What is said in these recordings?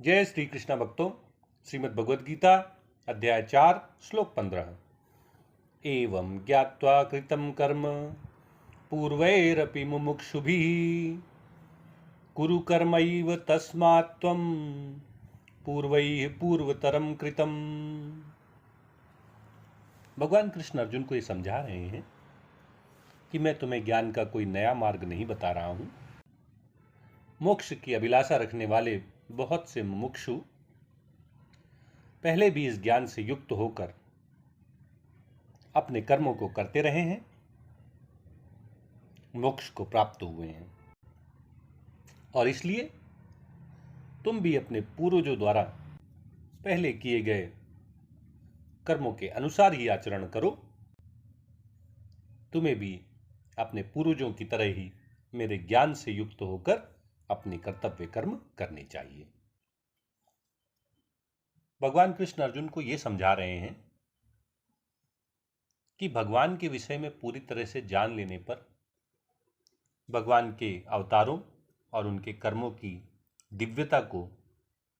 जय श्री कृष्ण भक्तों, श्रीमद् भगवद गीता अध्याय 4 श्लोक 15। एवं ज्ञात्वा कृतं कर्म पूर्वैरपि मुमुक्षुभिः कुरु कर्मैव तस्मात् त्वं पूर्वैः पूर्वतरं कृतम्। भगवान कृष्ण अर्जुन को ये समझा रहे हैं कि मैं तुम्हें ज्ञान का कोई नया मार्ग नहीं बता रहा हूं। मोक्ष की अभिलाषा रखने वाले बहुत से मुमुक्षु पहले भी इस ज्ञान से युक्त होकर अपने कर्मों को करते रहे हैं, मोक्ष को प्राप्त हुए हैं। और इसलिए तुम भी अपने पूर्वजों द्वारा पहले किए गए कर्मों के अनुसार ही आचरण करो। तुम्हें भी अपने पूर्वजों की तरह ही मेरे ज्ञान से युक्त होकर अपने कर्तव्य कर्म करने चाहिए। भगवान कृष्ण अर्जुन को यह समझा रहे हैं कि भगवान के विषय में पूरी तरह से जान लेने पर, भगवान के अवतारों और उनके कर्मों की दिव्यता को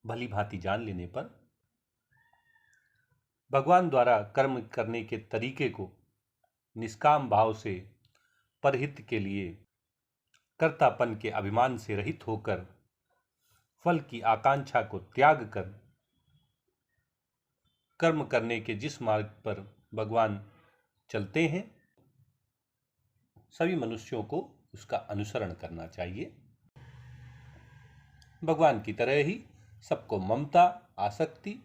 भली भांति जान लेने पर, भगवान द्वारा कर्म करने के तरीके को निष्काम भाव से परहित के लिए कर्तापन के अभिमान से रहित होकर फल की आकांक्षा को त्याग कर कर्म करने के जिस मार्ग पर भगवान चलते हैं, सभी मनुष्यों को उसका अनुसरण करना चाहिए। भगवान की तरह ही सबको ममता, आसक्ति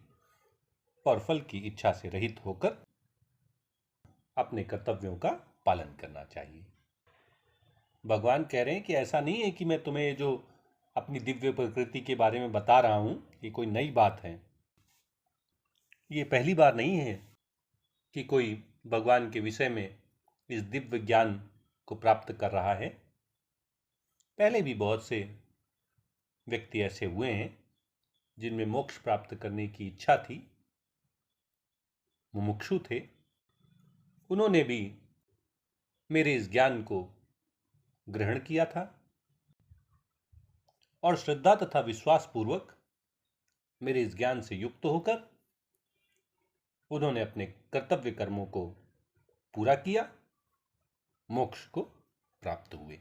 और फल की इच्छा से रहित होकर अपने कर्तव्यों का पालन करना चाहिए। भगवान कह रहे हैं कि ऐसा नहीं है कि मैं तुम्हें जो अपनी दिव्य प्रकृति के बारे में बता रहा हूं, ये कोई नई बात है। ये पहली बार नहीं है कि कोई भगवान के विषय में इस दिव्य ज्ञान को प्राप्त कर रहा है। पहले भी बहुत से व्यक्ति ऐसे हुए हैं जिनमें मोक्ष प्राप्त करने की इच्छा थी, मुमुक्षु थे। उन्होंने भी मेरे इस ज्ञान को ग्रहण किया था और श्रद्धा तथा विश्वास पूर्वक मेरे इस ज्ञान से युक्त होकर उन्होंने अपने कर्तव्य कर्मों को पूरा किया, मोक्ष को प्राप्त हुए।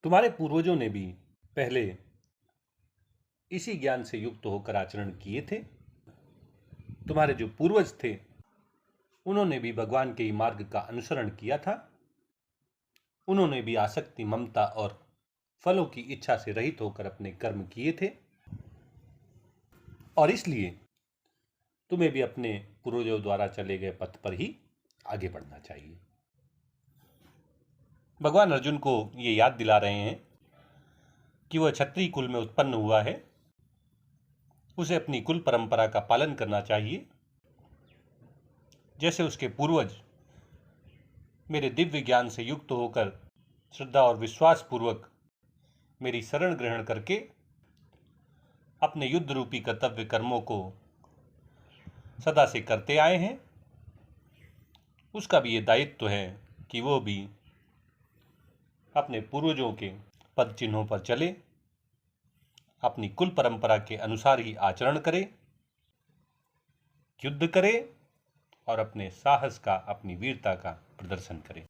तुम्हारे पूर्वजों ने भी पहले इसी ज्ञान से युक्त होकर आचरण किए थे। तुम्हारे जो पूर्वज थे उन्होंने भी भगवान के ही मार्ग का अनुसरण किया था। उन्होंने भी आसक्ति, ममता और फलों की इच्छा से रहित होकर अपने कर्म किए थे। और इसलिए तुम्हें भी अपने पूर्वजों द्वारा चले गए पथ पर ही आगे बढ़ना चाहिए। भगवान अर्जुन को ये याद दिला रहे हैं कि वह क्षत्रिय कुल में उत्पन्न हुआ है, उसे अपनी कुल परंपरा का पालन करना चाहिए। जैसे उसके पूर्वज मेरे दिव्य ज्ञान से युक्त होकर श्रद्धा और विश्वास पूर्वक मेरी शरण ग्रहण करके अपने युद्ध रूपी कर्तव्य कर्मों को सदा से करते आए हैं, उसका भी ये दायित्व है कि वो भी अपने पूर्वजों के पद चिन्हों पर चले, अपनी कुल परंपरा के अनुसार ही आचरण करे, युद्ध करे और अपने साहस का, अपनी वीरता का प्रदर्शन करे।